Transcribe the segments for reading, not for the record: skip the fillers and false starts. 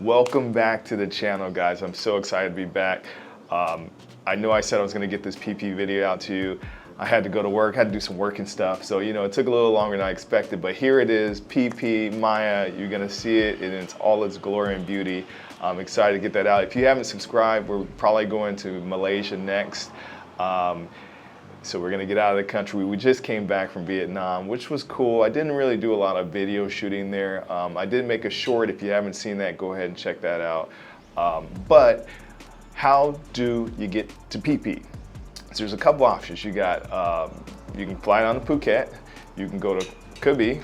Welcome back to the channel, guys. I'm so excited to be back. I know I said I was going to get this Phi Phi video out to you. I had to go to work, had to do some work and stuff, so it took a little longer than I expected, but here it is, Phi Phi, Maya. You're going to see it in all its glory and beauty. I'm excited to get that out. If you haven't subscribed, we're probably going to Malaysia next. So we're gonna get out of the country. We just came back from Vietnam, which was cool. I didn't really do a lot of video shooting there. I did make a short. If you haven't seen that, go ahead and check that out. But how do you get to Phi Phi? So there's a couple options. You can fly down to Phuket. You can go to Krabi.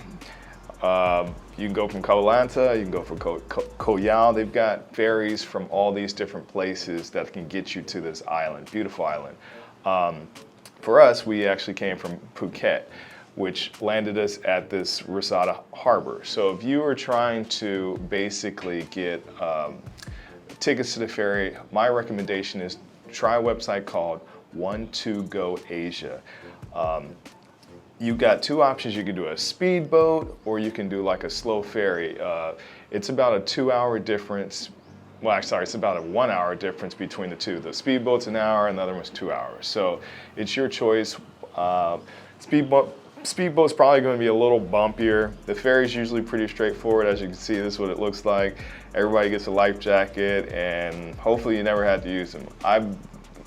You can go from Koh Lanta. You can go from Koh Yao. They've got ferries from all these different places that can get you to this island, beautiful island. For us, we actually came from Phuket, which landed us at this Resada harbor. So if you are trying to basically get tickets to the ferry, my recommendation is try a website called One2Go Asia. You got two options. You can do a speedboat or you can do like a slow ferry. It's about a 2-hour difference. Well, actually, it's about a 1-hour difference between the two. The speedboat's an hour and the other one's 2 hours. So it's your choice. Speedboat's probably going to be a little bumpier. The ferry's usually pretty straightforward. As you can see, this is what it looks like. Everybody gets a life jacket, and hopefully you never had to use them.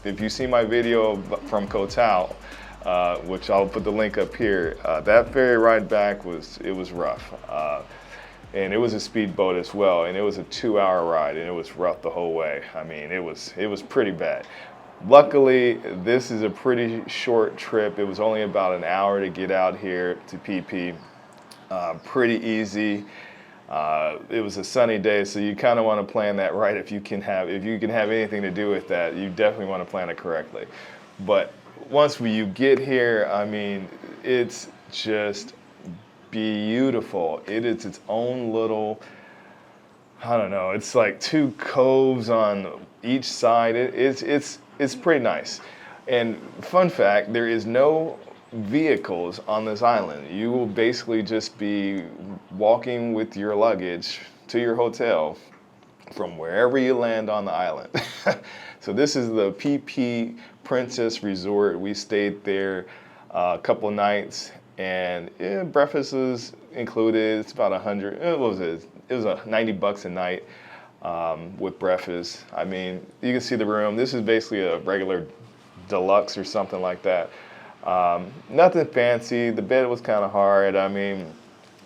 If you see my video from Koh Tao, which I'll put the link up here, that ferry ride back was rough. And it was a speedboat as well, and it was a 2-hour ride, and it was rough the whole way. I mean, it was pretty bad. Luckily, this is a pretty short trip. It was only about an hour to get out here to Phi Phi. Pretty easy. It was a sunny day, so you kind of want to plan that right. If you can have anything to do with that, you definitely want to plan it correctly. But once you get here, I mean, it's just beautiful. It is its own little, I don't know, it's like 2 coves on each side. It's pretty nice. And fun fact, there is no vehicles on this island. You will basically just be walking with your luggage to your hotel from wherever you land on the island. So this is the Phi Phi Princess Resort. We stayed there a couple of nights. And breakfast was included. It's about 100. It was 90 bucks a night with breakfast. I mean, you can see the room. This is basically a regular deluxe or something like that. Nothing fancy. The bed was kind of hard. I mean,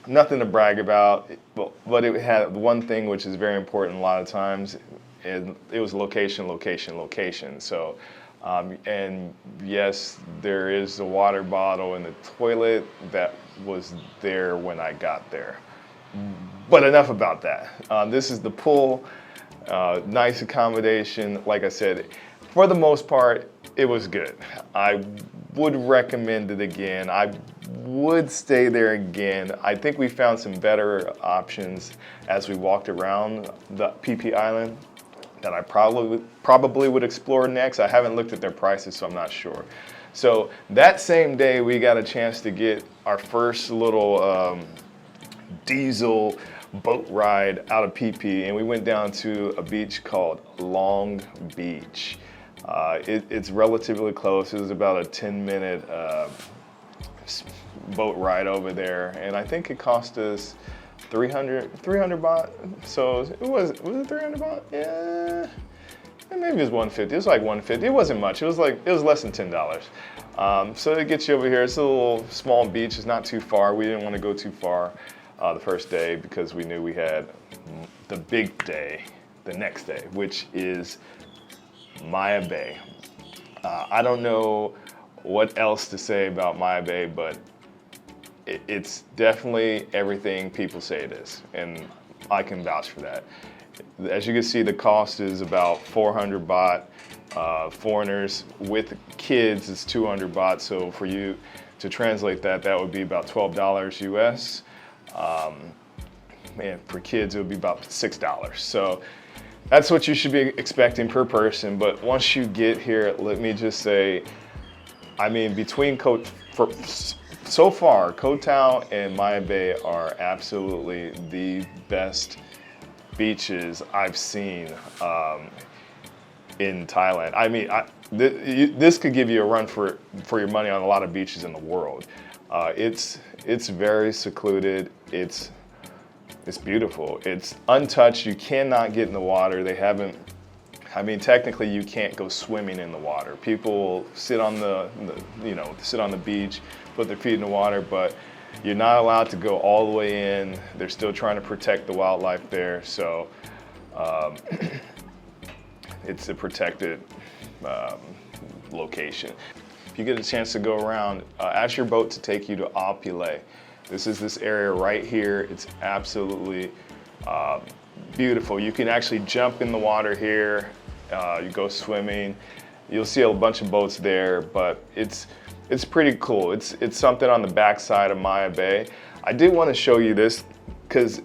nothing to brag about. But it had one thing which is very important a lot of times. It was location, location, location. So. And yes, there is a water bottle in the toilet that was there when I got there. But enough about that. This is the pool, nice accommodation. Like I said, for the most part, it was good. I would recommend it again. I would stay there again. I think we found some better options as we walked around the Phi Phi Island that I probably would explore next. I haven't looked at their prices, so I'm not sure. So that same day, we got a chance to get our first little diesel boat ride out of Phi Phi, and we went down to a beach called Long Beach. It's relatively close. It was about a 10-minute boat ride over there, and I think it cost us 300 baht. So was it 300 baht? Yeah, maybe it was 150. It was like 150. It wasn't much. It was less than $10. So it gets you over here. It's a little small beach. It's not too far. We didn't want to go too far the first day because we knew we had the big day the next day, which is Maya Bay. I don't know what else to say about Maya Bay, but it's definitely everything people say it is, and I can vouch for that. As you can see, the cost is about 400 baht. Foreigners with kids is 200 baht, so for you to translate that would be about $12 US. And for kids, it would be about $6. So that's what you should be expecting per person. But once you get here, let me just say, I mean, so far, Koh Tao and Maya Bay are absolutely the best beaches I've seen in Thailand. I mean, this could give you a run for your money on a lot of beaches in the world. It's very secluded. It's beautiful. It's untouched. You cannot get in the water. They haven't. I mean, technically, you can't go swimming in the water. People sit on sit on the beach, put their feet in the water, but you're not allowed to go all the way in. They're still trying to protect the wildlife there, so it's a protected location. If you get a chance to go around, ask your boat to take you to Apule. This is this area right here. It's absolutely beautiful. You can actually jump in the water here. You go swimming. You'll see a bunch of boats there, but it's pretty cool. It's something on the backside of Maya Bay. I did want to show you this because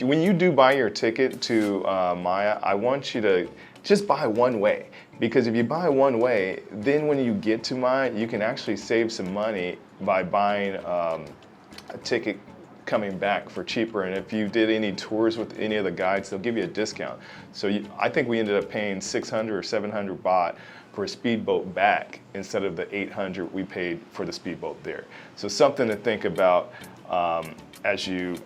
when you do buy your ticket to Maya, I want you to just buy one way. Because if you buy one way, then when you get to Maya, you can actually save some money by buying a ticket coming back for cheaper. And if you did any tours with any of the guides, they'll give you a discount. So I think we ended up paying 600 or 700 baht for a speedboat back instead of the 800 we paid for the speedboat there. So something to think about as you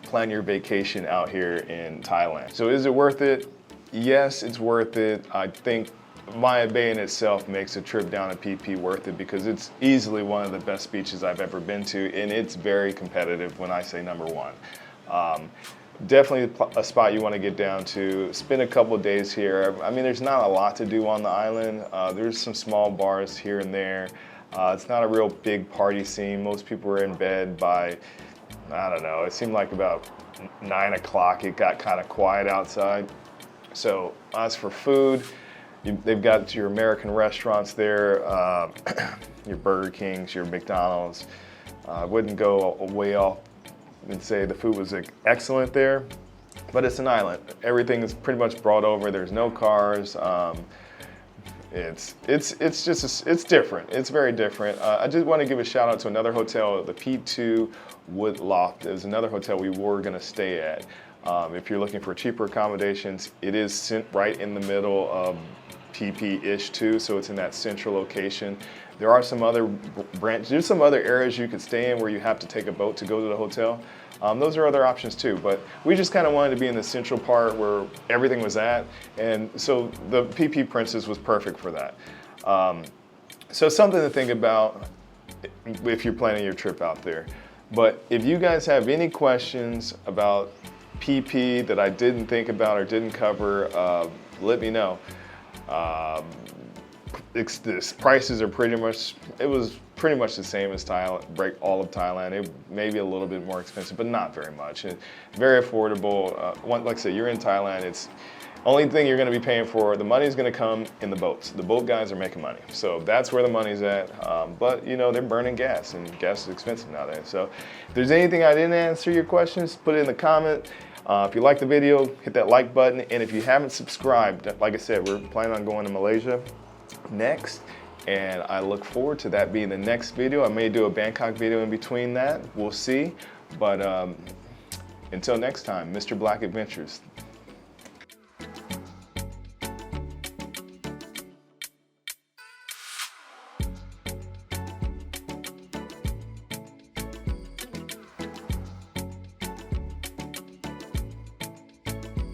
plan your vacation out here in Thailand. So is it worth it? Yes, it's worth it. I think Maya Bay in itself makes a trip down to Phi Phi worth it because it's easily one of the best beaches I've ever been to, and it's very competitive when I say number one. Definitely a spot you want to get down to. Spend a couple of days here. I mean, there's not a lot to do on the island. There's some small bars here and there. It's not a real big party scene. Most people are in bed by, I don't know, it seemed like about 9 o'clock. It got kind of quiet outside. So as for food, they've got your American restaurants there, your Burger Kings, your McDonald's. I wouldn't go way off and say the food was excellent there, but it's an island. Everything is pretty much brought over. There's no cars. It's different. It's very different. I just want to give a shout out to another hotel, the P2 Wood Loft. There's another hotel we were going to stay at. If you're looking for cheaper accommodations, it is right in the middle of Phi Phi-ish too, so it's in that central location. There are some other branches, there's some other areas you could stay in where you have to take a boat to go to the hotel. Those are other options too, but we just kind of wanted to be in the central part where everything was at, and so the Phi Phi Princess was perfect for that. So something to think about if you're planning your trip out there. But if you guys have any questions about Phi Phi that I didn't think about or didn't cover, let me know. The prices are pretty much the same as Thailand, all of Thailand. It may be a little bit more expensive, but not very much. And very affordable. Like I said, you're in Thailand. It's only thing you're going to be paying for. The money is going to come in the boats. The boat guys are making money, so that's where the money's at. But you know, they're burning gas, and gas is expensive nowadays. So if there's anything I didn't answer your questions, put it in the comment. If you like the video, hit that like button. And if you haven't subscribed, like I said, we're planning on going to Malaysia next. And I look forward to that being the next video. I may do a Bangkok video in between that. We'll see. But until next time, Mr. Black Adventures.